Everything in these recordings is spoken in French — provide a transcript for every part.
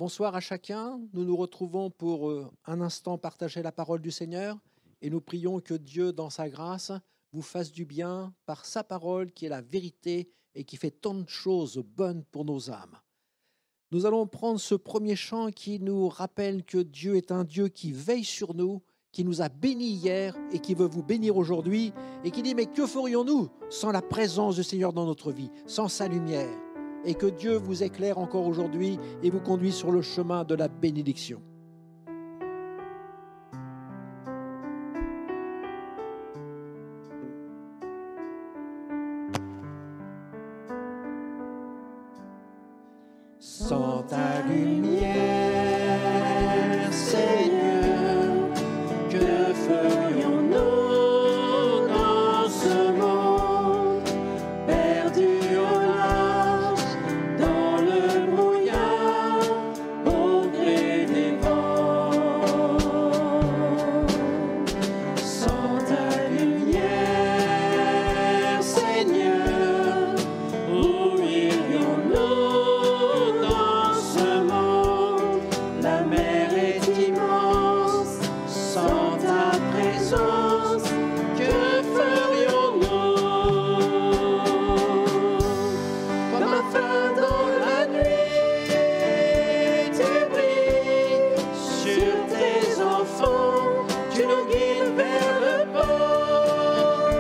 Bonsoir à chacun. Nous nous retrouvons pour un instant partager la parole du Seigneur et nous prions que Dieu, dans sa grâce, vous fasse du bien par sa parole qui est la vérité et qui fait tant de choses bonnes pour nos âmes. Nous allons prendre ce premier chant qui nous rappelle que Dieu est un Dieu qui veille sur nous, qui nous a bénis hier et qui veut vous bénir aujourd'hui et qui dit « Mais que ferions-nous sans la présence du Seigneur dans notre vie, sans sa lumière ?» Et que Dieu vous éclaire encore aujourd'hui et vous conduise sur le chemin de la bénédiction. Sans ta lumière, Seigneur, que ferions-nous dans ce monde perdu au large, dans le brouillard, au gré des vents? Sans ta lumière, Seigneur, où irions-nous? La mer est immense, sans ta présence, que ferions-nous? Comme un phare dans la nuit, tu brilles sur tes enfants, tu nous guides vers le port,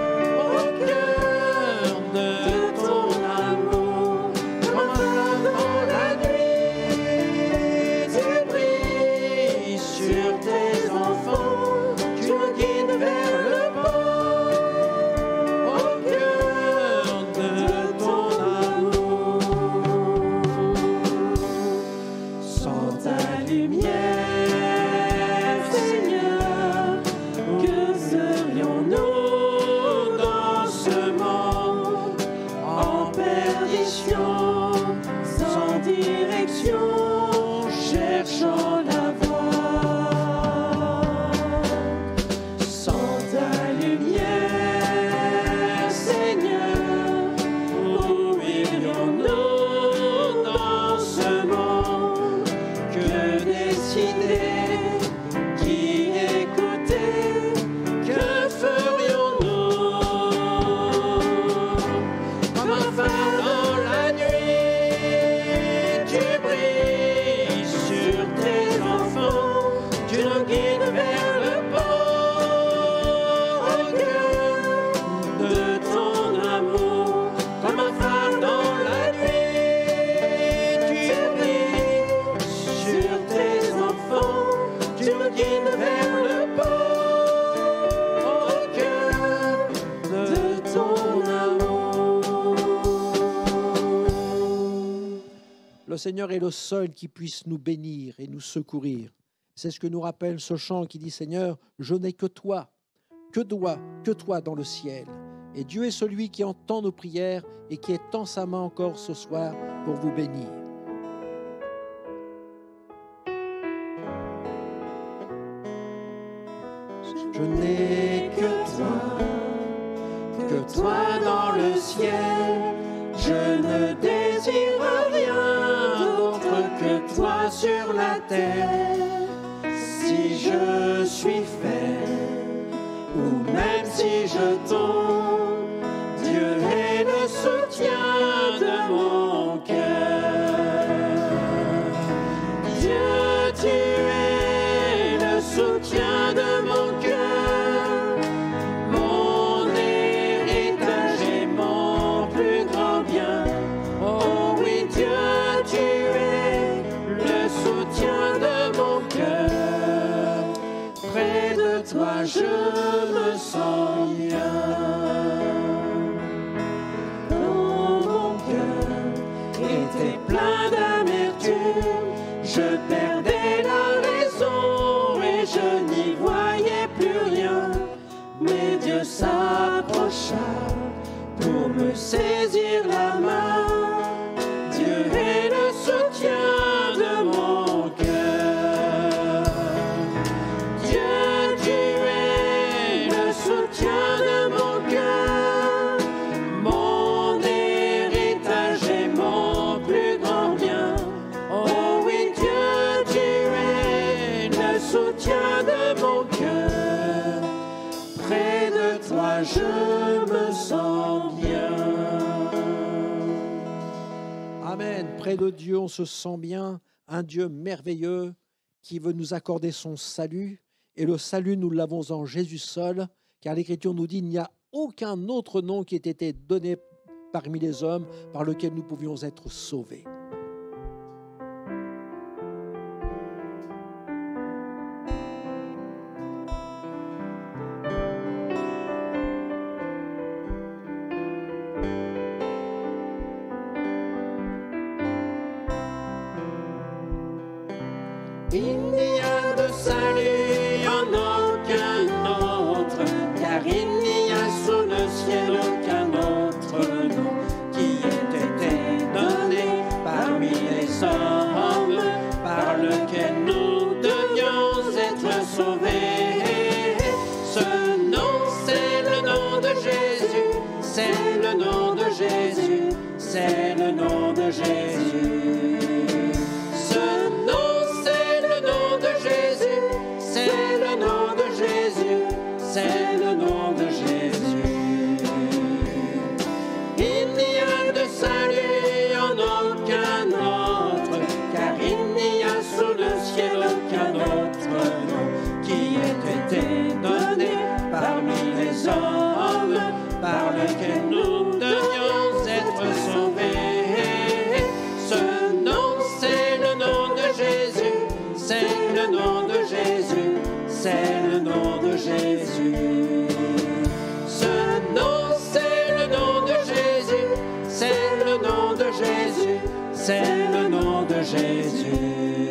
au cœur de ton amour. Comme un phare dans la nuit, sur tes enfants, tu nous guides vers le port, au cœur de ton amour. Sans ta lumière, Seigneur, que serions-nous dans ce monde en perdition, sans direction, cherchant la voie? Sans ta lumière, Seigneur, où irions-nous dans ce monde? Que décider, qui écouter, que ferions-nous? Comme un phare dans la nuit, tu brilles sur tes enfants, tu nous guides vers le port, au cœur de ton amour. Comme un phare dans la nuit, tu brilles sur tes enfants, tu nous guides vers le port, au cœur de ton amour. Le Seigneur est le seul qui puisse nous bénir et nous secourir. C'est ce que nous rappelle ce chant qui dit « Seigneur, je n'ai que toi, que toi dans le ciel. » Et Dieu est celui qui entend nos prières et qui étend sa main encore ce soir pour vous bénir. Je n'ai que toi dans le ciel. Je ne désire rien d'autre que toi sur la terre. Si je suis faible, ou même si je tombe, Dieu est le soutien de mon cœur. Dieu, tu es le soutien de mon cœur. Mon héritage et mon plus grand bien. Oh oui, Dieu, tu es le soutien de mon cœur. Près de toi, je me sens bien. Quand mon cœur était plein d'amertume, je perdais la raison et je n'y voyais plus rien. Mais Dieu s'approcha pour me saisir la main. Dieu est le soutien de mon cœur. Dieu, tu es le soutien de mon cœur. Mon héritage et mon plus grand bien. Oh oui, Dieu, moi je me sens bien. Amen. Près de Dieu, on se sent bien. Un Dieu merveilleux qui veut nous accorder son salut. Et le salut, nous l'avons en Jésus seul, car l'Écriture nous dit il n'y a aucun autre nom qui ait été donné parmi les hommes par lequel nous pouvions être sauvés. Il n'y a de salut en aucun autre, car il n'y a sous le ciel aucun autre nom qui ait été donné parmi les hommes, par lequel nous devions être sauvés. Ce nom, c'est le nom de Jésus, c'est le nom de Jésus, c'est le nom de Jésus. C'est le nom de Jésus. Il n'y a de salut en aucun autre, car il n'y a sous le ciel aucun autre nom qui ait été donné parmi les hommes, par lequel nous devions être sauvés. Ce nom, c'est le nom de Jésus, c'est le nom de Jésus, c'est le nom de Jésus. Ce nom, c'est le nom de Jésus, c'est le nom de Jésus, c'est le nom de Jésus.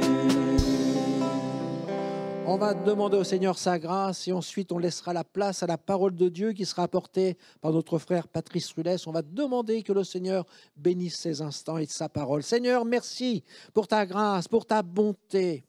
On va demander au Seigneur sa grâce et ensuite on laissera la place à la parole de Dieu qui sera apportée par notre frère Patrice Rulès. On va demander que le Seigneur bénisse ces instants et sa parole. Seigneur, merci pour ta grâce, pour ta bonté,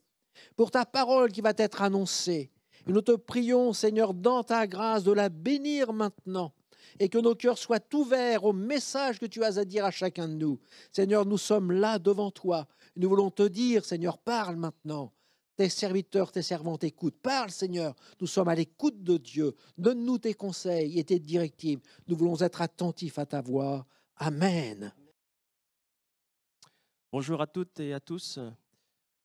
pour ta parole qui va être annoncée. Et nous te prions, Seigneur, dans ta grâce, de la bénir maintenant et que nos cœurs soient ouverts au message que tu as à dire à chacun de nous. Seigneur, nous sommes là devant toi. Nous voulons te dire, Seigneur, parle maintenant. Tes serviteurs, tes servantes écoutent. Parle, Seigneur. Nous sommes à l'écoute de Dieu. Donne-nous tes conseils et tes directives. Nous voulons être attentifs à ta voix. Amen. Bonjour à toutes et à tous.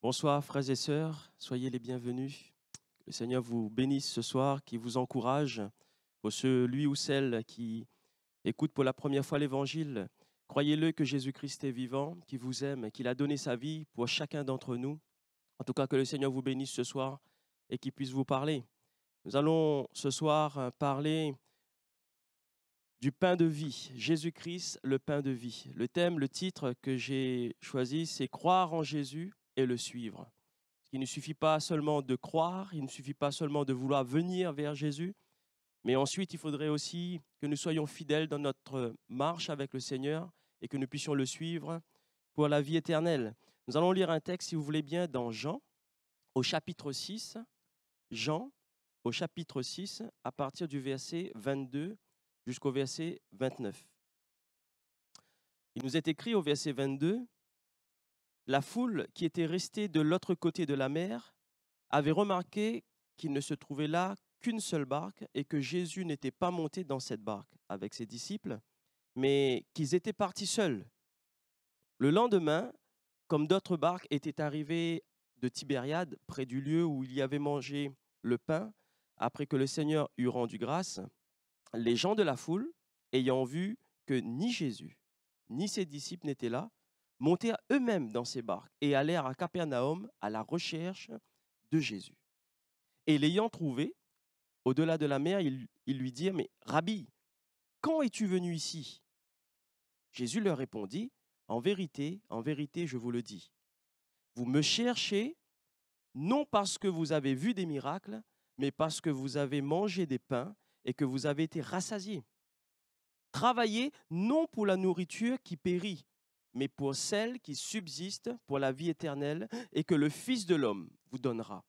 Bonsoir frères et sœurs. Soyez les bienvenus. Que le Seigneur vous bénisse ce soir, qui vous encourage. Pour celui ou celle qui écoute pour la première fois l'Évangile, croyez-le que Jésus-Christ est vivant, qu'il vous aime, qu'il a donné sa vie pour chacun d'entre nous. En tout cas, que le Seigneur vous bénisse ce soir et qu'il puisse vous parler. Nous allons ce soir parler du pain de vie. Jésus-Christ, le pain de vie. Le thème, le titre que j'ai choisi, c'est « Croire en Jésus et le suivre ». Il ne suffit pas seulement de croire, il ne suffit pas seulement de vouloir venir vers Jésus, mais ensuite, il faudrait aussi que nous soyons fidèles dans notre marche avec le Seigneur et que nous puissions le suivre pour la vie éternelle. Nous allons lire un texte, si vous voulez bien, dans Jean, au chapitre 6. Jean, au chapitre 6, à partir du verset 22 jusqu'au verset 29. Il nous est écrit au verset 22, « La foule qui était restée de l'autre côté de la mer avait remarqué qu'il ne se trouvait là qu'une seule barque et que Jésus n'était pas monté dans cette barque avec ses disciples, mais qu'ils étaient partis seuls. Le lendemain, comme d'autres barques étaient arrivées de Tibériade, près du lieu où il y avait mangé le pain, après que le Seigneur eut rendu grâce, les gens de la foule, ayant vu que ni Jésus, ni ses disciples n'étaient là, montèrent eux-mêmes dans ces barques et allèrent à Capernaum à la recherche de Jésus. Et l'ayant trouvé, au-delà de la mer, ils lui dirent, « Mais Rabbi, quand es-tu venu ici ?» Jésus leur répondit, « en vérité, je vous le dis, vous me cherchez non parce que vous avez vu des miracles, mais parce que vous avez mangé des pains et que vous avez été rassasiés. Travaillez non pour la nourriture qui périt, mais pour celle qui subsiste pour la vie éternelle et que le Fils de l'homme vous donnera.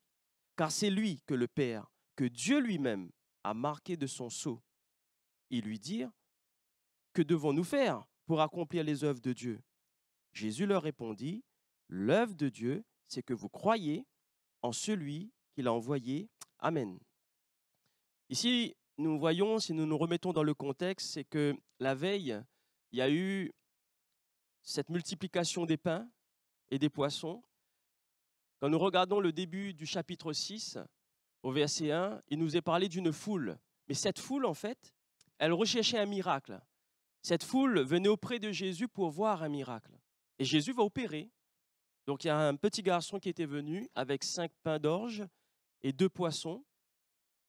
Car c'est lui que le Père, que Dieu lui-même a marqué de son sceau. » Ils lui dirent, « Que devons-nous faire pour accomplir les œuvres de Dieu ?» Jésus leur répondit, « L'œuvre de Dieu, c'est que vous croyez en celui qu'il a envoyé. Amen. » Ici, nous voyons, si nous nous remettons dans le contexte, c'est que la veille, il y a eu cette multiplication des pains et des poissons. Quand nous regardons le début du chapitre 6, au verset 1, il nous est parlé d'une foule. Mais cette foule, en fait, elle recherchait un miracle. Cette foule venait auprès de Jésus pour voir un miracle. Et Jésus va opérer. Donc il y a un petit garçon qui était venu avec 5 pains d'orge et 2 poissons.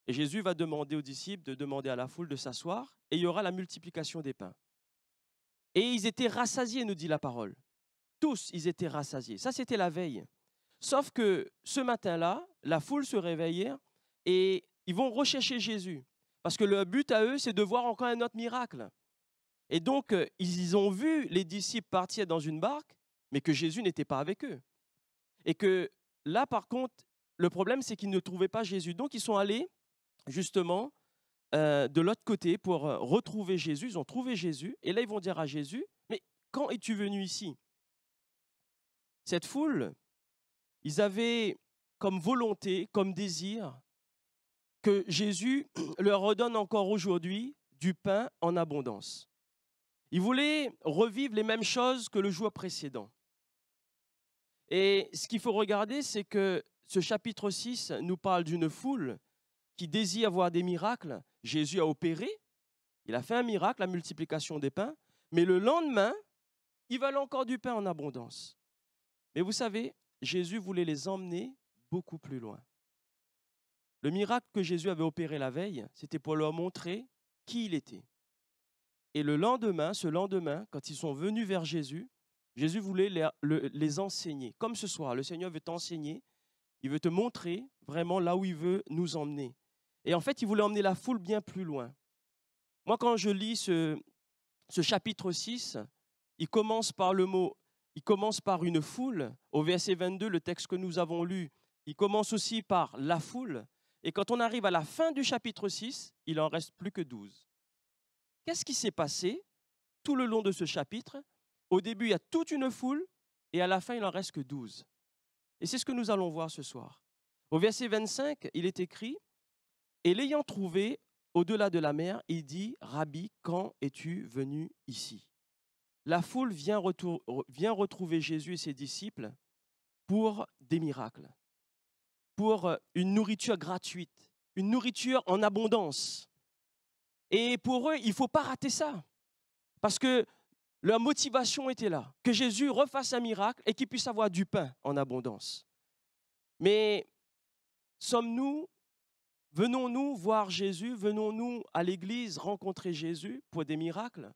Et Jésus va demander aux disciples de demander à la foule de s'asseoir. Et il y aura la multiplication des pains. Et ils étaient rassasiés, nous dit la parole. Tous, ils étaient rassasiés. Ça, c'était la veille. Sauf que ce matin-là, la foule se réveillait et ils vont rechercher Jésus. Parce que le but à eux, c'est de voir encore un autre miracle. Et donc, ils ont vu les disciples partir dans une barque, mais que Jésus n'était pas avec eux. Et que là, par contre, le problème, c'est qu'ils ne trouvaient pas Jésus. Donc, ils sont allés, justement, de l'autre côté pour retrouver Jésus. Ils ont trouvé Jésus. Et là, ils vont dire à Jésus, « Mais quand es-tu venu ici ?» Cette foule, ils avaient comme volonté, comme désir, que Jésus leur redonne encore aujourd'hui du pain en abondance. Ils voulaient revivre les mêmes choses que le jour précédent. Et ce qu'il faut regarder, c'est que ce chapitre 6 nous parle d'une foule qui désire voir des miracles. Jésus a opéré, il a fait un miracle, la multiplication des pains, mais le lendemain, ils veulent encore du pain en abondance. Mais vous savez, Jésus voulait les emmener beaucoup plus loin. Le miracle que Jésus avait opéré la veille, c'était pour leur montrer qui il était. Et le lendemain, ce lendemain, quand ils sont venus vers Jésus, Jésus voulait les enseigner. Comme ce soir, le Seigneur veut t'enseigner, il veut te montrer vraiment là où il veut nous emmener. Et en fait, il voulait emmener la foule bien plus loin. Moi, quand je lis ce chapitre 6, il commence par le mot, il commence par une foule. Au verset 22, le texte que nous avons lu, il commence aussi par la foule. Et quand on arrive à la fin du chapitre 6, il en reste plus que 12. Qu'est-ce qui s'est passé tout le long de ce chapitre? Au début, il y a toute une foule et à la fin, il n'en reste que 12. Et c'est ce que nous allons voir ce soir. Au verset 25, il est écrit « Et l'ayant trouvé au-delà de la mer, il dit « Rabbi, quand es-tu venu ici ?» La foule vient retrouver Jésus et ses disciples pour des miracles, pour une nourriture gratuite, une nourriture en abondance. Et pour eux, il ne faut pas rater ça, parce que leur motivation était là, que Jésus refasse un miracle et qu'il puisse avoir du pain en abondance. Mais venons-nous voir Jésus, venons-nous à l'église rencontrer Jésus pour des miracles?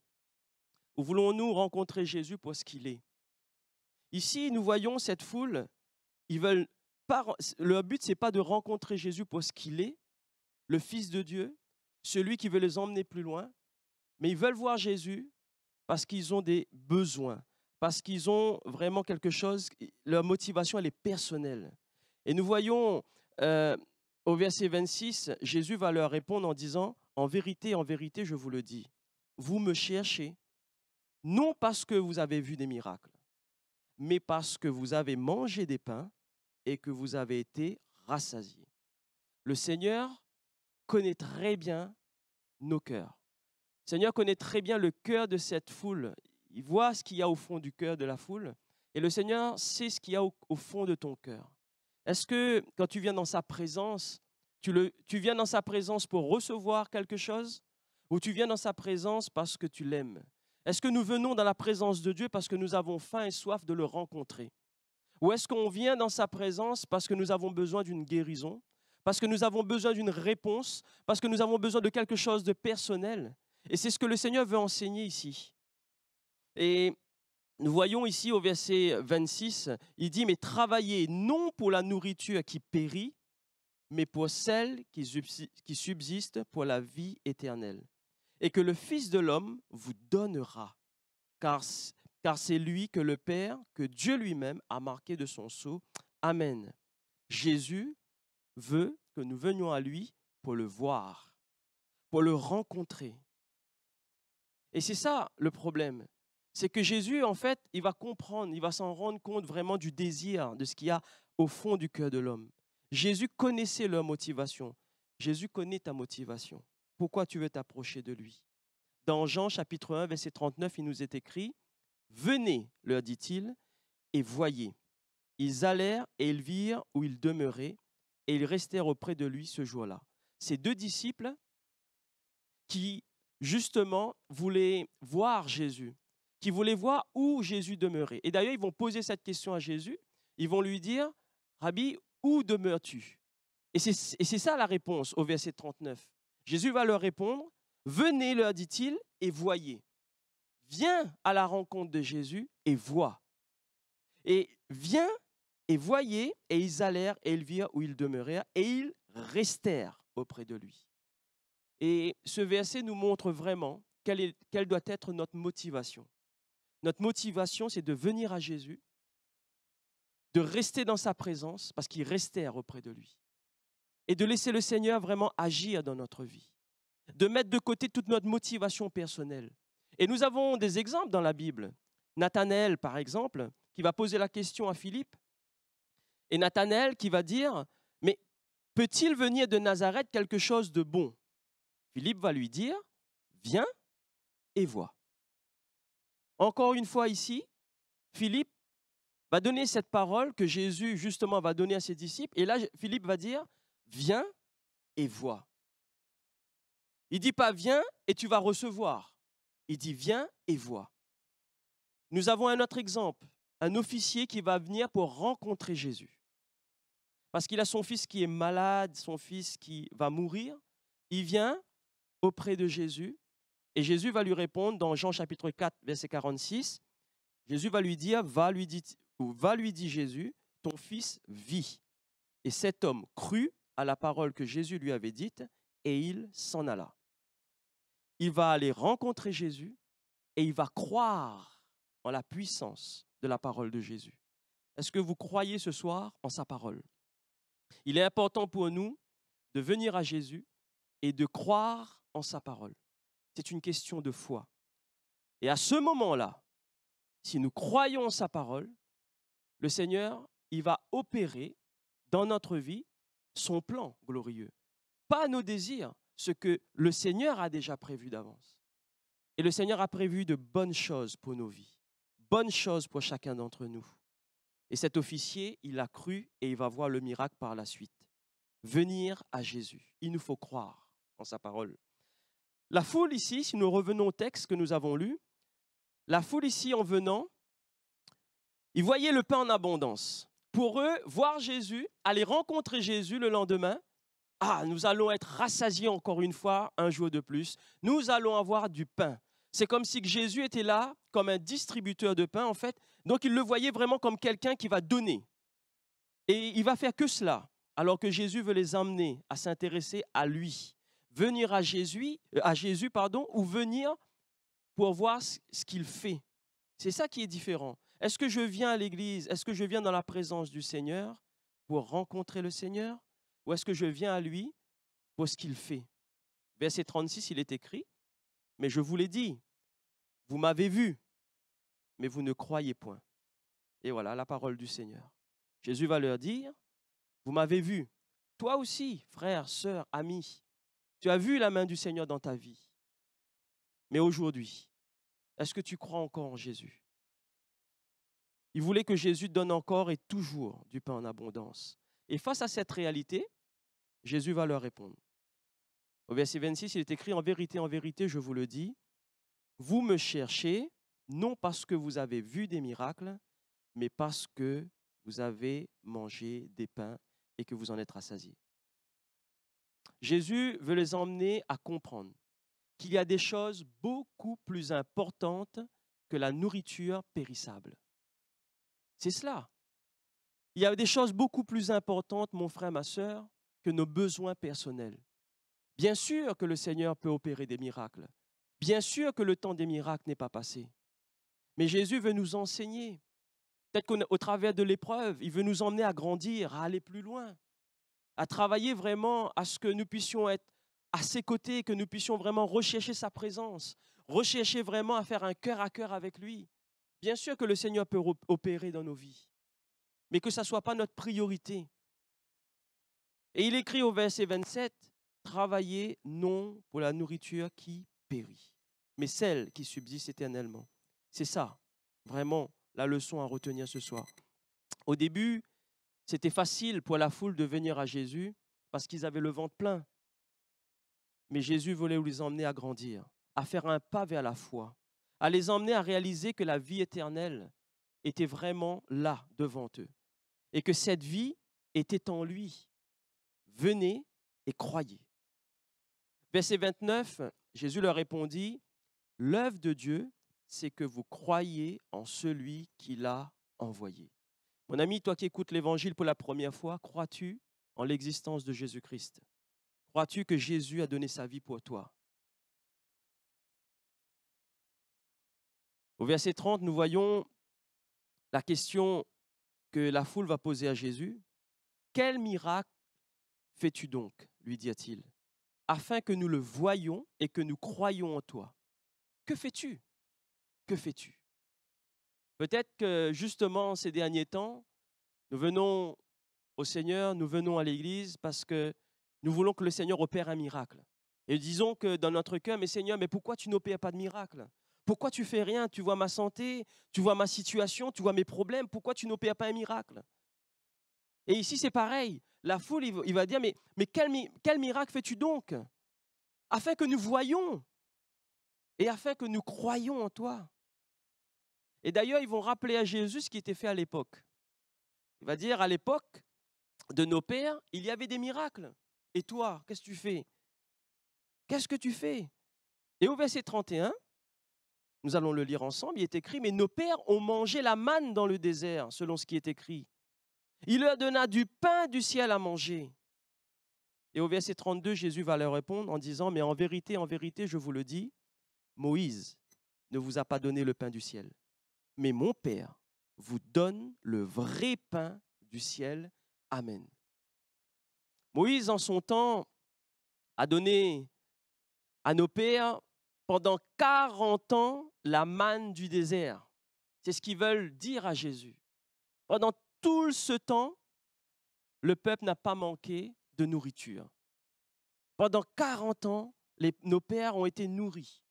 Ou voulons-nous rencontrer Jésus pour ce qu'il est? Ici, nous voyons cette foule, leur but, ce n'est pas de rencontrer Jésus pour ce qu'il est, le Fils de Dieu, celui qui veut les emmener plus loin, mais ils veulent voir Jésus parce qu'ils ont des besoins, parce qu'ils ont vraiment quelque chose, leur motivation, elle est personnelle. Et nous voyons au verset 26, Jésus va leur répondre en disant « En vérité, je vous le dis, vous me cherchez, non parce que vous avez vu des miracles, mais parce que vous avez mangé des pains et que vous avez été rassasiés. » Le Seigneur connaît très bien nos cœurs. Le Seigneur connaît très bien le cœur de cette foule. Il voit ce qu'il y a au fond du cœur de la foule. Et le Seigneur sait ce qu'il y a au fond de ton cœur. Est-ce que quand tu viens dans sa présence, tu viens dans sa présence pour recevoir quelque chose, ou tu viens dans sa présence parce que tu l'aimes? Est-ce que nous venons dans la présence de Dieu parce que nous avons faim et soif de le rencontrer? Ou est-ce qu'on vient dans sa présence parce que nous avons besoin d'une guérison, parce que nous avons besoin d'une réponse, parce que nous avons besoin de quelque chose de personnel? Et c'est ce que le Seigneur veut enseigner ici. Et nous voyons ici au verset 26, il dit « Mais travaillez non pour la nourriture qui périt, mais pour celle qui subsiste pour la vie éternelle. Et que le Fils de l'homme vous donnera, car c'est lui que le Père, que Dieu lui-même a marqué de son sceau. Amen. » Jésus veut que nous venions à lui pour le voir, pour le rencontrer. Et c'est ça le problème. C'est que Jésus, en fait, il va comprendre, il va s'en rendre compte vraiment du désir, de ce qu'il y a au fond du cœur de l'homme. Jésus connaissait leur motivation. Jésus connaît ta motivation. pourquoi tu veux t'approcher de lui? Dans Jean chapitre 1, verset 39, il nous est écrit, « Venez, leur dit-il, et voyez. » Ils allèrent et ils virent où il demeurait, et ils restèrent auprès de lui ce jour-là. Ces deux disciples qui, justement, voulaient voir Jésus, qui voulaient voir où Jésus demeurait. Et d'ailleurs, ils vont poser cette question à Jésus. Ils vont lui dire, « Rabbi, où demeures-tu » Et c'est ça la réponse au verset 39. Jésus va leur répondre, « Venez, leur dit-il, et voyez. » Viens à la rencontre de Jésus et vois. Et viens et voyez, et ils allèrent et ils virent où il demeurait, et ils restèrent auprès de lui. Et ce verset nous montre vraiment quelle doit être notre motivation. Notre motivation, c'est de venir à Jésus, de rester dans sa présence, parce qu'ils restèrent auprès de lui, et de laisser le Seigneur vraiment agir dans notre vie, de mettre de côté toute notre motivation personnelle. Et nous avons des exemples dans la Bible. Nathanaël, par exemple, qui va poser la question à Philippe, et Nathanaël qui va dire, « Mais peut-il venir de Nazareth quelque chose de bon ?» Philippe va lui dire, « Viens et vois. » Encore une fois ici, Philippe va donner cette parole que Jésus justement va donner à ses disciples. Et là, Philippe va dire, « Viens et vois. » Il ne dit pas, « Viens et tu vas recevoir. » Il dit, « Viens et vois. » Nous avons un autre exemple, un officier qui va venir pour rencontrer Jésus. Parce qu'il a son fils qui est malade, son fils qui va mourir. Il vient auprès de Jésus et Jésus va lui répondre dans Jean chapitre 4, verset 46. Jésus va lui dire, va lui dit Jésus, ton fils vit. Et cet homme crut à la parole que Jésus lui avait dite et il s'en alla. Il va aller rencontrer Jésus et il va croire en la puissance de la parole de Jésus. Est-ce que vous croyez ce soir en sa parole? Il est important pour nous de venir à Jésus et de croire en sa parole. C'est une question de foi. Et à ce moment-là, si nous croyons en sa parole, le Seigneur, il va opérer dans notre vie son plan glorieux. Pas nos désirs, ce que le Seigneur a déjà prévu d'avance. Et le Seigneur a prévu de bonnes choses pour nos vies, bonnes choses pour chacun d'entre nous. Et cet officier, il a cru et il va voir le miracle par la suite. Venir à Jésus. Il nous faut croire en sa parole. La foule ici, si nous revenons au texte que nous avons lu, la foule ici en venant, ils voyaient le pain en abondance. Pour eux, voir Jésus, aller rencontrer Jésus le lendemain, nous allons être rassasiés encore une fois, un jour de plus. Nous allons avoir du pain. C'est comme si Jésus était là comme un distributeur de pain, en fait. Donc, ils le voyaient vraiment comme quelqu'un qui va donner. Et il va faire que cela, alors que Jésus veut les emmener à s'intéresser à lui. Venir à Jésus, ou venir pour voir ce qu'il fait. C'est ça qui est différent. Est-ce que je viens à l'église, est-ce que je viens dans la présence du Seigneur pour rencontrer le Seigneur? Ou est-ce que je viens à lui pour ce qu'il fait? Verset 36, il est écrit, « Mais je vous l'ai dit, vous m'avez vu, mais vous ne croyez point. » Et voilà la parole du Seigneur. Jésus va leur dire, « Vous m'avez vu, toi aussi, frère, sœur, ami, tu as vu la main du Seigneur dans ta vie. Mais aujourd'hui, est-ce que tu crois encore en Jésus? » Il voulait que Jésus donne encore et toujours du pain en abondance. Et face à cette réalité, Jésus va leur répondre. Au verset 26, il est écrit, « En vérité, je vous le dis, vous me cherchez, non parce que vous avez vu des miracles, mais parce que vous avez mangé des pains et que vous en êtes rassasiés. » Jésus veut les emmener à comprendre qu'il y a des choses beaucoup plus importantes que la nourriture périssable. C'est cela. Il y a des choses beaucoup plus importantes, mon frère, ma sœur, que nos besoins personnels. Bien sûr que le Seigneur peut opérer des miracles. Bien sûr que le temps des miracles n'est pas passé. Mais Jésus veut nous enseigner. Peut-être qu'au travers de l'épreuve, il veut nous emmener à grandir, à aller plus loin, à travailler vraiment à ce que nous puissions être à ses côtés, que nous puissions vraiment rechercher sa présence, rechercher vraiment à faire un cœur à cœur avec lui. Bien sûr que le Seigneur peut opérer dans nos vies, mais que ça ne soit pas notre priorité. Et il écrit au verset 27, travaillez non pour la nourriture qui périt, mais celle qui subsiste éternellement. C'est ça, vraiment, la leçon à retenir ce soir. Au début, c'était facile pour la foule de venir à Jésus parce qu'ils avaient le ventre plein. Mais Jésus voulait les emmener à grandir, à faire un pas vers la foi, à les emmener à réaliser que la vie éternelle était vraiment là devant eux et que cette vie était en lui. Venez et croyez. Verset 29, Jésus leur répondit, « L'œuvre de Dieu, c'est que vous croyez en celui qui l'a envoyé. » Mon ami, toi qui écoutes l'Évangile pour la première fois, crois-tu en l'existence de Jésus-Christ? Crois-tu que Jésus a donné sa vie pour toi? Au verset 30, nous voyons la question que la foule va poser à Jésus. « Quel miracle fais-tu donc, lui dit-il, afin que nous le voyions et que nous croyions en toi? Que fais-tu? Que fais-tu? » Peut-être que justement ces derniers temps, nous venons au Seigneur, nous venons à l'Église parce que nous voulons que le Seigneur opère un miracle. Et disons que dans notre cœur, mais Seigneur, mais pourquoi tu n'opères pas de miracle? Pourquoi tu fais rien? Tu vois ma santé, tu vois ma situation, tu vois mes problèmes, pourquoi tu n'opères pas un miracle? Et ici, c'est pareil. La foule, il va dire, mais quel miracle fais-tu donc? Afin que nous voyions et afin que nous croyions en toi. Et d'ailleurs, ils vont rappeler à Jésus ce qui était fait à l'époque. Il va dire, à l'époque de nos pères, il y avait des miracles. Et toi, qu'est-ce que tu fais? Qu'est-ce que tu fais? Et au verset 31, nous allons le lire ensemble, il est écrit, « Mais nos pères ont mangé la manne dans le désert, selon ce qui est écrit. Il leur donna du pain du ciel à manger. » Et au verset 32, Jésus va leur répondre en disant, « Mais en vérité, je vous le dis, Moïse ne vous a pas donné le pain du ciel, mais mon Père vous donne le vrai pain du ciel. Amen. » Moïse, en son temps, a donné à nos pères pendant 40 ans la manne du désert. C'est ce qu'ils veulent dire à Jésus. Pendant tout ce temps, le peuple n'a pas manqué de nourriture. Pendant 40 ans, nos pères ont été nourris.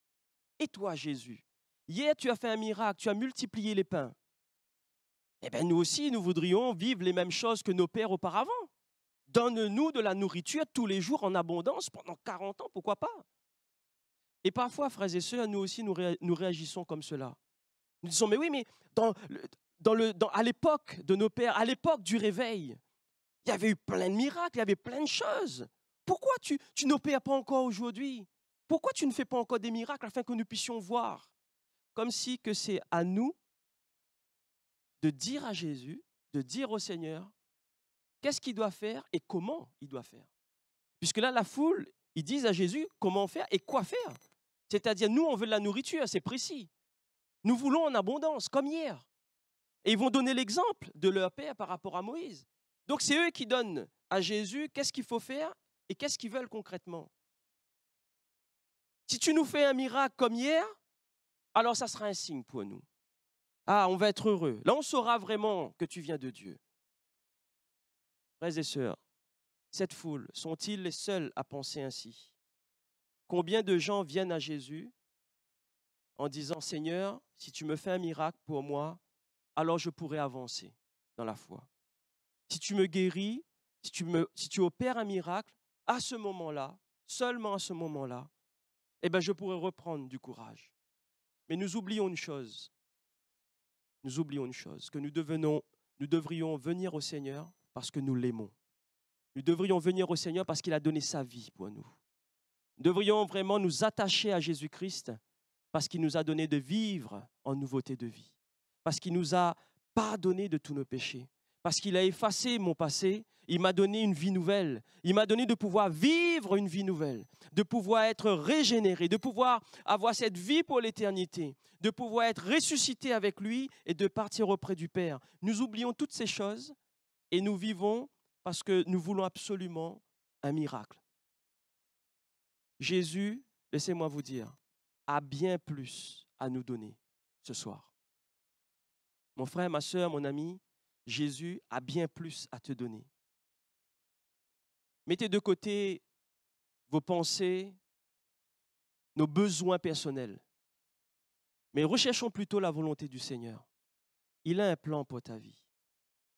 Et toi, Jésus, hier tu as fait un miracle, tu as multiplié les pains. Eh bien, nous aussi, nous voudrions vivre les mêmes choses que nos pères auparavant. Donne-nous de la nourriture tous les jours en abondance pendant 40 ans, pourquoi pas? Et parfois, frères et sœurs, nous aussi, nous réagissons comme cela. Nous disons, mais oui, mais à l'époque de nos pères, à l'époque du réveil, il y avait eu plein de miracles, il y avait plein de choses. Pourquoi tu n'opères pas encore aujourd'hui? Pourquoi tu ne fais pas encore des miracles afin que nous puissions voir? Comme si que c'est à nous de dire à Jésus, de dire au Seigneur, qu'est-ce qu'il doit faire et comment il doit faire. Puisque là, la foule, ils disent à Jésus comment faire et quoi faire. C'est-à-dire, nous, on veut de la nourriture, c'est précis. Nous voulons en abondance, comme hier. Et ils vont donner l'exemple de leur père par rapport à Moïse. Donc, c'est eux qui donnent à Jésus qu'est-ce qu'il faut faire et qu'est-ce qu'ils veulent concrètement. Si tu nous fais un miracle comme hier, alors ça sera un signe pour nous. Ah, on va être heureux. Là, on saura vraiment que tu viens de Dieu. Frères et sœurs, cette foule, sont-ils les seuls à penser ainsi? Combien de gens viennent à Jésus en disant, Seigneur, si tu me fais un miracle pour moi, alors je pourrai avancer dans la foi. Si tu me guéris, si tu opères un miracle, à ce moment-là, seulement à ce moment-là, eh bien, je pourrai reprendre du courage. Mais nous oublions une chose. Nous oublions une chose, que nous devrions venir au Seigneur parce que nous l'aimons. Nous devrions venir au Seigneur parce qu'il a donné sa vie pour nous. Nous devrions vraiment nous attacher à Jésus-Christ parce qu'il nous a donné de vivre en nouveauté de vie. Parce qu'il nous a pardonné de tous nos péchés. Parce qu'il a effacé mon passé, il m'a donné une vie nouvelle. Il m'a donné de pouvoir vivre une vie nouvelle, de pouvoir être régénéré, de pouvoir avoir cette vie pour l'éternité, de pouvoir être ressuscité avec lui et de partir auprès du Père. Nous oublions toutes ces choses et nous vivons parce que nous voulons absolument un miracle. Jésus, laissez-moi vous dire, a bien plus à nous donner ce soir. Mon frère, ma soeur, mon ami, Jésus a bien plus à te donner. Mettez de côté vos pensées, nos besoins personnels. Mais recherchons plutôt la volonté du Seigneur. Il a un plan pour ta vie.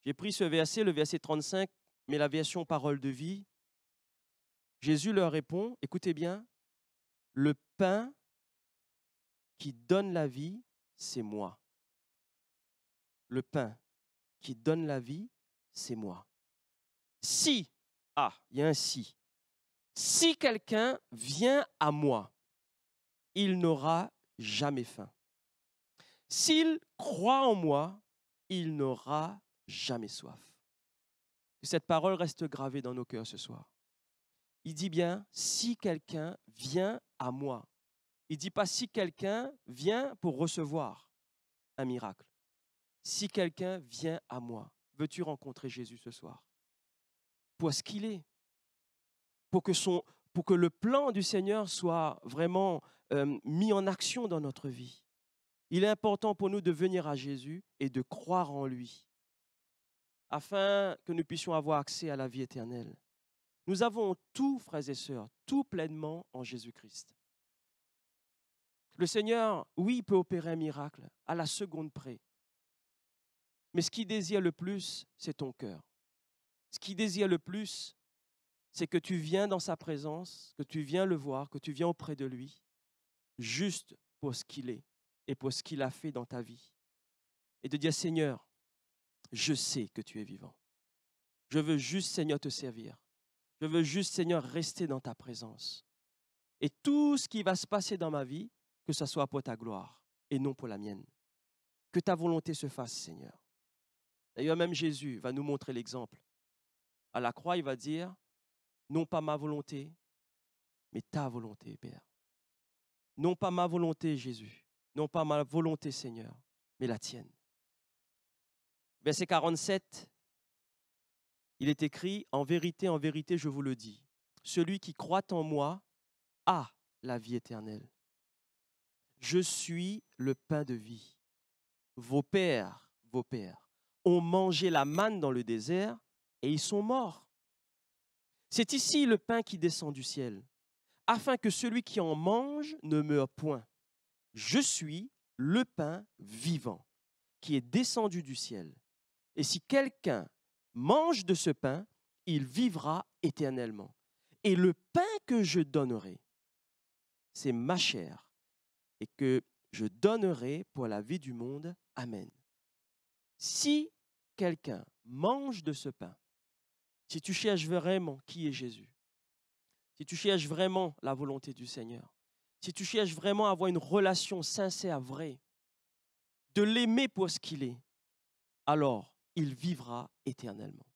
J'ai pris ce verset, le verset 35, mais la version parole de vie. Jésus leur répond, écoutez bien, le pain qui donne la vie, c'est moi. Le pain qui donne la vie, c'est moi. Si, il y a un si. Si quelqu'un vient à moi, il n'aura jamais faim. S'il croit en moi, il n'aura jamais soif. Que cette parole reste gravée dans nos cœurs ce soir. Il dit bien, si quelqu'un vient à moi. Il ne dit pas si quelqu'un vient pour recevoir un miracle. Si quelqu'un vient à moi, veux-tu rencontrer Jésus ce soir? Pour ce qu'il est. Pour que le plan du Seigneur soit vraiment mis en action dans notre vie. Il est important pour nous de venir à Jésus et de croire en lui, afin que nous puissions avoir accès à la vie éternelle. Nous avons tout, frères et sœurs, tout pleinement en Jésus-Christ. Le Seigneur, oui, peut opérer un miracle à la seconde près. Mais ce qu'il désire le plus, c'est ton cœur. Ce qu'il désire le plus, c'est que tu viens dans sa présence, que tu viens le voir, que tu viens auprès de lui, juste pour ce qu'il est et pour ce qu'il a fait dans ta vie. Et de dire, Seigneur, je sais que tu es vivant. Je veux juste, Seigneur, te servir. Je veux juste, Seigneur, rester dans ta présence. Et tout ce qui va se passer dans ma vie, que ce soit pour ta gloire et non pour la mienne. Que ta volonté se fasse, Seigneur. D'ailleurs, même Jésus va nous montrer l'exemple. À la croix, il va dire, non pas ma volonté, mais ta volonté, Père. Non pas ma volonté, Jésus. Non pas ma volonté, Seigneur, mais la tienne. Verset 47, il est écrit, en vérité, je vous le dis, celui qui croit en moi a la vie éternelle. Je suis le pain de vie. Vos pères, ont mangé la manne dans le désert et ils sont morts. C'est ici le pain qui descend du ciel, afin que celui qui en mange ne meure point. Je suis le pain vivant qui est descendu du ciel. Et si quelqu'un mange de ce pain, il vivra éternellement. Et le pain que je donnerai, c'est ma chair, et que je donnerai pour la vie du monde. Amen. Si quelqu'un mange de ce pain, si tu cherches vraiment qui est Jésus, si tu cherches vraiment la volonté du Seigneur, si tu cherches vraiment à avoir une relation sincère, vraie, de l'aimer pour ce qu'il est, alors il vivra éternellement.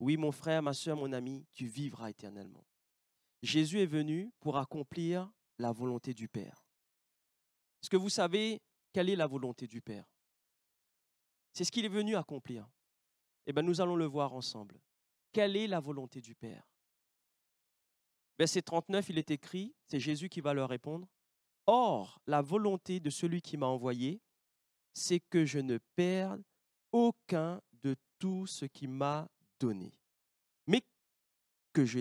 Oui, mon frère, ma soeur, mon ami, tu vivras éternellement. Jésus est venu pour accomplir la volonté du Père. Est-ce que vous savez quelle est la volonté du Père? C'est ce qu'il est venu accomplir. Eh bien, nous allons le voir ensemble. Quelle est la volonté du Père? Verset 39, il est écrit, c'est Jésus qui va leur répondre. Or, la volonté de celui qui m'a envoyé, c'est que je ne perde aucun de tout ce qu'il m'a donné, mais que je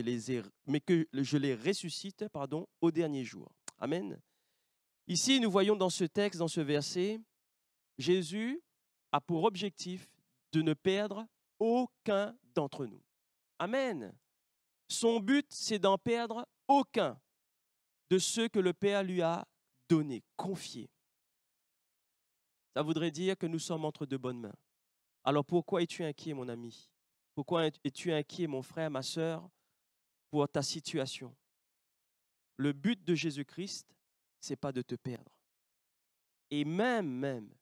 les ressuscite au dernier jour. Amen. Ici, nous voyons dans ce texte, dans ce verset, Jésus a pour objectif de ne perdre aucun d'entre nous. Amen. Son but, c'est d'en perdre aucun de ceux que le Père lui a donnés, confiés. Ça voudrait dire que nous sommes entre de bonnes mains. Alors pourquoi es-tu inquiet, mon ami? Pourquoi es-tu inquiet, mon frère, ma sœur, pour ta situation? Le but de Jésus-Christ, ce n'est pas de te perdre. Et même,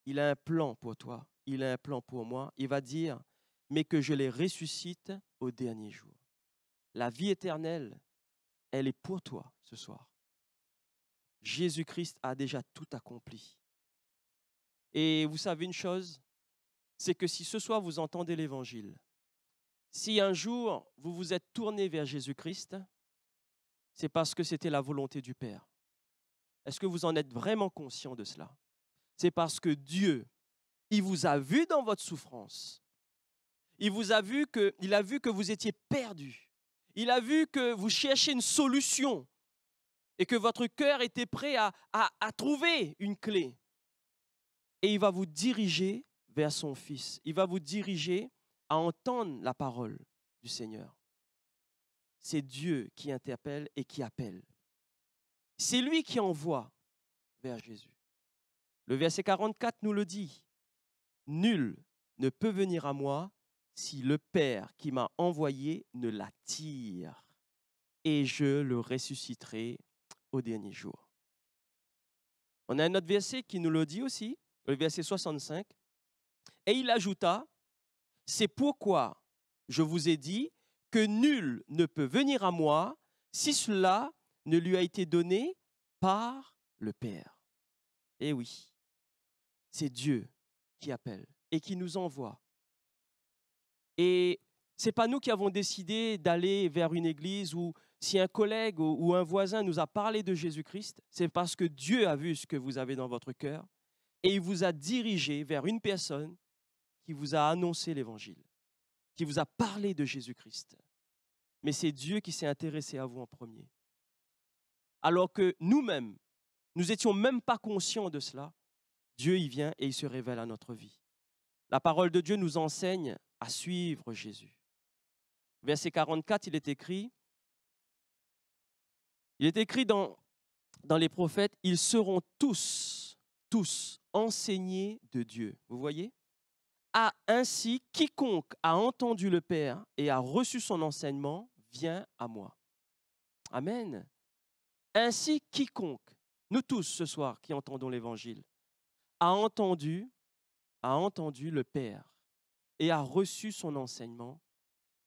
il a un plan pour toi, il a un plan pour moi. Il va dire, mais que je les ressuscite au dernier jour. La vie éternelle, elle est pour toi ce soir. Jésus-Christ a déjà tout accompli. Et vous savez une chose, c'est que si ce soir vous entendez l'Évangile, si un jour vous vous êtes tourné vers Jésus-Christ, c'est parce que c'était la volonté du Père. Est-ce que vous en êtes vraiment conscient de cela? C'est parce que Dieu, il vous a vu dans votre souffrance. Il a vu que vous étiez perdus. Il a vu que vous cherchez une solution et que votre cœur était prêt à trouver une clé. Et il va vous diriger vers son Fils. Il va vous diriger à entendre la parole du Seigneur. C'est Dieu qui interpelle et qui appelle. C'est lui qui envoie vers Jésus. Le verset 44 nous le dit. Nul ne peut venir à moi si le Père qui m'a envoyé ne l'attire, et je le ressusciterai au dernier jour. On a un autre verset qui nous le dit aussi, le verset 65. Et il ajouta, c'est pourquoi je vous ai dit que nul ne peut venir à moi si cela ne lui a été donné par le Père. Eh oui, c'est Dieu qui appelle et qui nous envoie. Et ce n'est pas nous qui avons décidé d'aller vers une église où si un collègue ou un voisin nous a parlé de Jésus-Christ, c'est parce que Dieu a vu ce que vous avez dans votre cœur et il vous a dirigé vers une personne qui vous a annoncé l'évangile, qui vous a parlé de Jésus-Christ. Mais c'est Dieu qui s'est intéressé à vous en premier. Alors que nous-mêmes, nous n'étions même pas conscients de cela, Dieu y vient et il se révèle à notre vie. La parole de Dieu nous enseigne à suivre Jésus. Verset 44, il est écrit dans les prophètes, ils seront tous enseignés de Dieu. Vous voyez? Ainsi, quiconque a entendu le Père et a reçu son enseignement vient à moi. Amen. Ainsi, quiconque, nous tous ce soir qui entendons l'Évangile, a entendu le Père et a reçu son enseignement.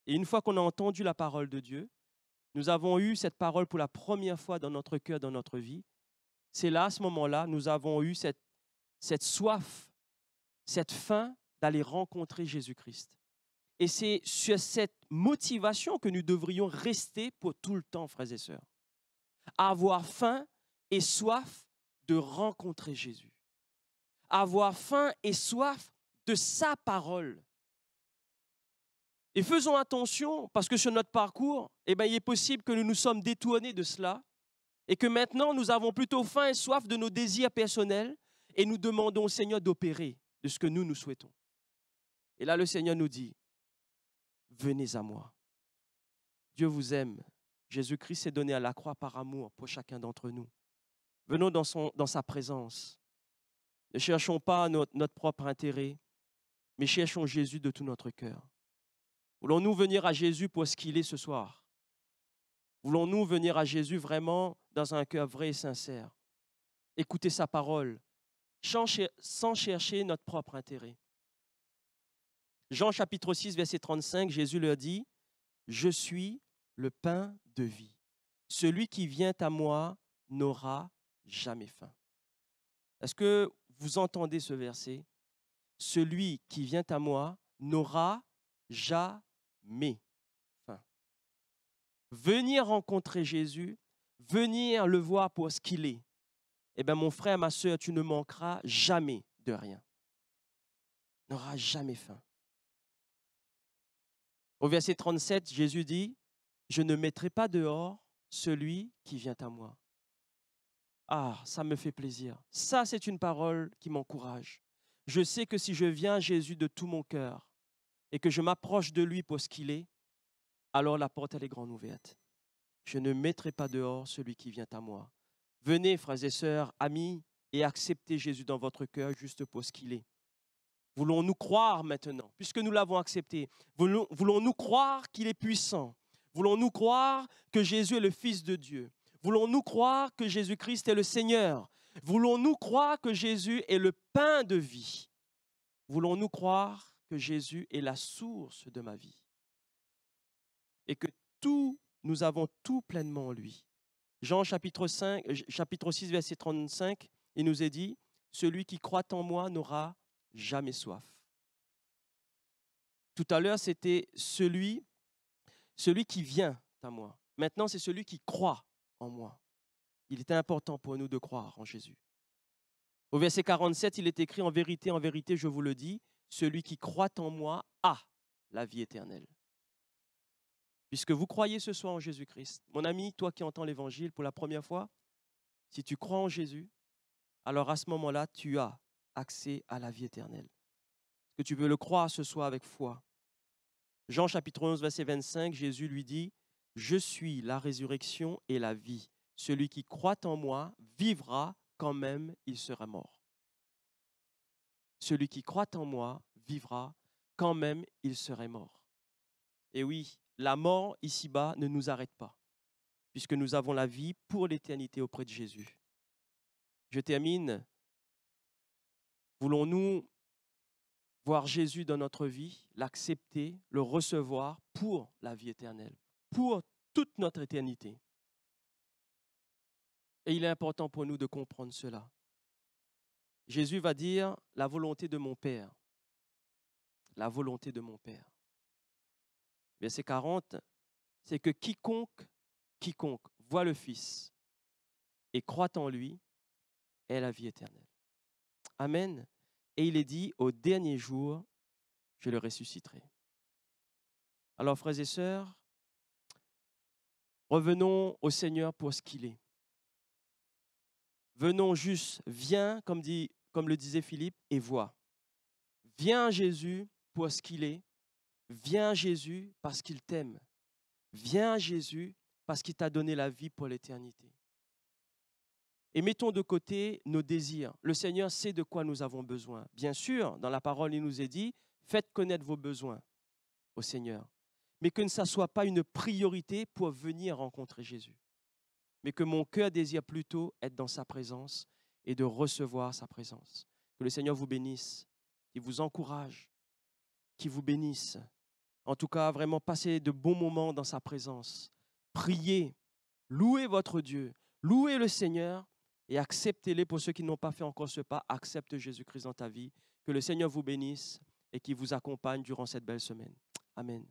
Et une fois qu'on a entendu la parole de Dieu, nous avons eu cette parole pour la première fois dans notre cœur, dans notre vie. C'est là, à ce moment-là, nous avons eu cette soif, cette faim d'aller rencontrer Jésus-Christ. Et c'est sur cette motivation que nous devrions rester pour tout le temps, frères et sœurs. Avoir faim et soif de rencontrer Jésus. Avoir faim et soif de sa parole. Et faisons attention, parce que sur notre parcours, il est possible que nous nous sommes détournés de cela et que maintenant, nous avons plutôt faim et soif de nos désirs personnels et nous demandons au Seigneur d'opérer de ce que nous souhaitons. Et là, le Seigneur nous dit, venez à moi. Dieu vous aime. Jésus-Christ s'est donné à la croix par amour pour chacun d'entre nous. Venons dans sa présence. Ne cherchons pas notre propre intérêt, mais cherchons Jésus de tout notre cœur. Voulons-nous venir à Jésus pour ce qu'il est ce soir? Voulons-nous venir à Jésus vraiment dans un cœur vrai et sincère? Écouter sa parole, sans chercher notre propre intérêt. Jean chapitre 6, verset 35, Jésus leur dit, « Je suis le pain de vie. Celui qui vient à moi n'aura jamais faim. » Est-ce que vous entendez ce verset? Celui qui vient à moi n'aura jamais faim. Venir rencontrer Jésus, venir le voir pour ce qu'il est, eh bien mon frère, ma soeur, tu ne manqueras jamais de rien. Tu n'auras jamais faim. Au verset 37, Jésus dit, « Je ne mettrai pas dehors celui qui vient à moi. » Ah, ça me fait plaisir. Ça, c'est une parole qui m'encourage. Je sais que si je viens à Jésus de tout mon cœur et que je m'approche de lui pour ce qu'il est, alors la porte, elle est grande ouverte. Je ne mettrai pas dehors celui qui vient à moi. Venez, frères et sœurs, amis, et acceptez Jésus dans votre cœur juste pour ce qu'il est. Voulons-nous croire maintenant, puisque nous l'avons accepté, voulons-nous croire qu'il est puissant? Voulons-nous croire que Jésus est le Fils de Dieu? Voulons-nous croire que Jésus-Christ est le Seigneur? Voulons-nous croire que Jésus est le pain de vie? Voulons-nous croire que Jésus est la source de ma vie? Et que nous avons tout pleinement en lui. Jean chapitre 6, verset 35, il nous est dit, « Celui qui croit en moi n'aura jamais soif. » Tout à l'heure, c'était celui qui vient à moi. Maintenant, c'est celui qui croit en moi. Il est important pour nous de croire en Jésus. Au verset 47, il est écrit, « En vérité, je vous le dis, celui qui croit en moi a la vie éternelle. » puisque vous croyez ce soir en Jésus-Christ. Mon ami, toi qui entends l'Évangile pour la première fois, si tu crois en Jésus, alors à ce moment-là, tu as accès à la vie éternelle. Est-ce que tu veux le croire ce soir avec foi? Jean chapitre 11, verset 25, Jésus lui dit, « Je suis la résurrection et la vie. Celui qui croit en moi vivra quand même il sera mort. » Celui qui croit en moi vivra quand même il serait mort. Et oui, la mort ici-bas ne nous arrête pas, puisque nous avons la vie pour l'éternité auprès de Jésus. Je termine. Voulons-nous voir Jésus dans notre vie, l'accepter, le recevoir pour la vie éternelle, pour toute notre éternité? Et il est important pour nous de comprendre cela. Jésus va dire la volonté de mon Père. La volonté de mon Père. Verset 40, c'est que quiconque voit le Fils et croit en lui ait la vie éternelle. Amen. Et il est dit, au dernier jour, je le ressusciterai. Alors, frères et sœurs, revenons au Seigneur pour ce qu'il est. Venons juste, viens, comme le disait Philippe, et vois. Viens Jésus pour ce qu'il est. Viens Jésus parce qu'il t'aime. Viens Jésus parce qu'il t'a donné la vie pour l'éternité. Et mettons de côté nos désirs. Le Seigneur sait de quoi nous avons besoin. Bien sûr, dans la parole, il nous est dit, faites connaître vos besoins au Seigneur. Mais que ça ne soit pas une priorité pour venir rencontrer Jésus. Mais que mon cœur désire plutôt être dans sa présence et de recevoir sa présence. Que le Seigneur vous bénisse, qu'il vous encourage, qu'il vous bénisse. En tout cas, vraiment, passez de bons moments dans sa présence. Priez, louez votre Dieu, louez le Seigneur et acceptez-les. Pour ceux qui n'ont pas fait encore ce pas, accepte Jésus-Christ dans ta vie. Que le Seigneur vous bénisse et qu'il vous accompagne durant cette belle semaine. Amen.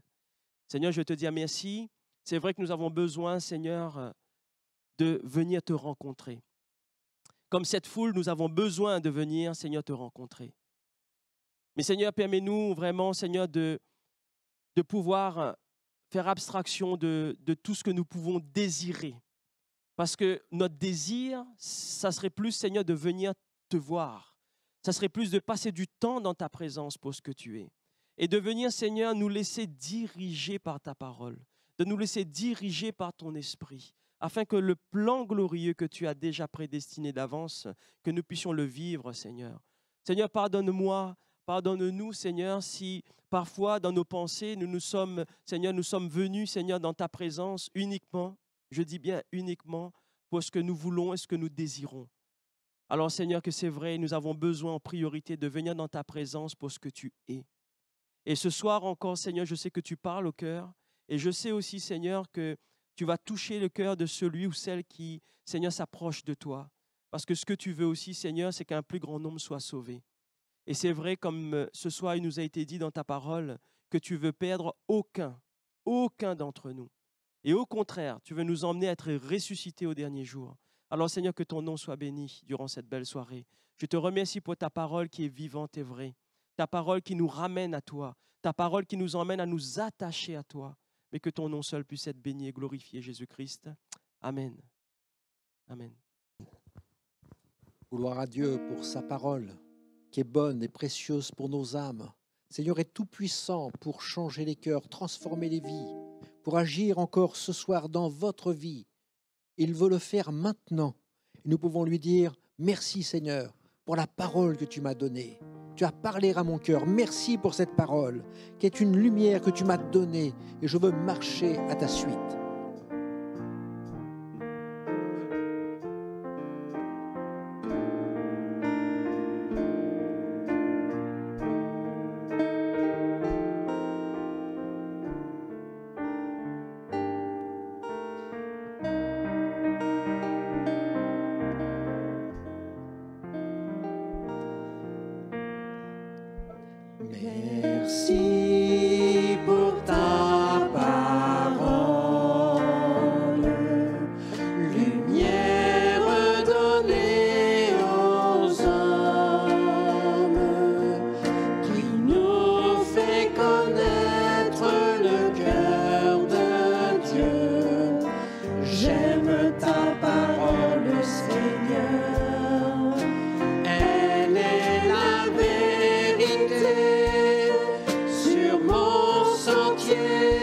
Seigneur, je te dis merci. C'est vrai que nous avons besoin, Seigneur, de venir te rencontrer. Comme cette foule, nous avons besoin de venir, Seigneur, te rencontrer. Mais Seigneur, permets-nous vraiment, Seigneur, de pouvoir faire abstraction de tout ce que nous pouvons désirer. Parce que notre désir, ça serait plus, Seigneur, de venir te voir. Ça serait plus de passer du temps dans ta présence pour ce que tu es. Et de venir, Seigneur, nous laisser diriger par ta parole, de nous laisser diriger par ton esprit, afin que le plan glorieux que tu as déjà prédestiné d'avance, que nous puissions le vivre, Seigneur. Seigneur, pardonne-moi, pardonne-nous, Seigneur, si parfois dans nos pensées, nous sommes venus, Seigneur, dans ta présence uniquement, je dis bien uniquement, pour ce que nous voulons et ce que nous désirons. Alors, Seigneur, que c'est vrai, nous avons besoin en priorité de venir dans ta présence pour ce que tu es. Et ce soir encore, Seigneur, je sais que tu parles au cœur et je sais aussi, Seigneur, que tu vas toucher le cœur de celui ou celle qui, Seigneur, s'approche de toi. Parce que ce que tu veux aussi, Seigneur, c'est qu'un plus grand nombre soit sauvé. Et c'est vrai, comme ce soir, il nous a été dit dans ta parole, que tu veux perdre aucun d'entre nous. Et au contraire, tu veux nous emmener à être ressuscités au dernier jour. Alors, Seigneur, que ton nom soit béni durant cette belle soirée. Je te remercie pour ta parole qui est vivante et vraie. Ta parole qui nous ramène à toi. Ta parole qui nous emmène à nous attacher à toi. Mais que ton nom seul puisse être béni et glorifié, Jésus-Christ. Amen. Amen. Gloire à Dieu pour sa parole, qui est bonne et précieuse pour nos âmes. Seigneur est tout-puissant pour changer les cœurs, transformer les vies, pour agir encore ce soir dans votre vie. Il veut le faire maintenant. Et nous pouvons lui dire, merci Seigneur, pour la parole que tu m'as donnée. Tu as parlé à mon cœur. Merci pour cette parole, qui est une lumière que tu m'as donnée, et je veux marcher à ta suite. Merci pour ta parole. entier.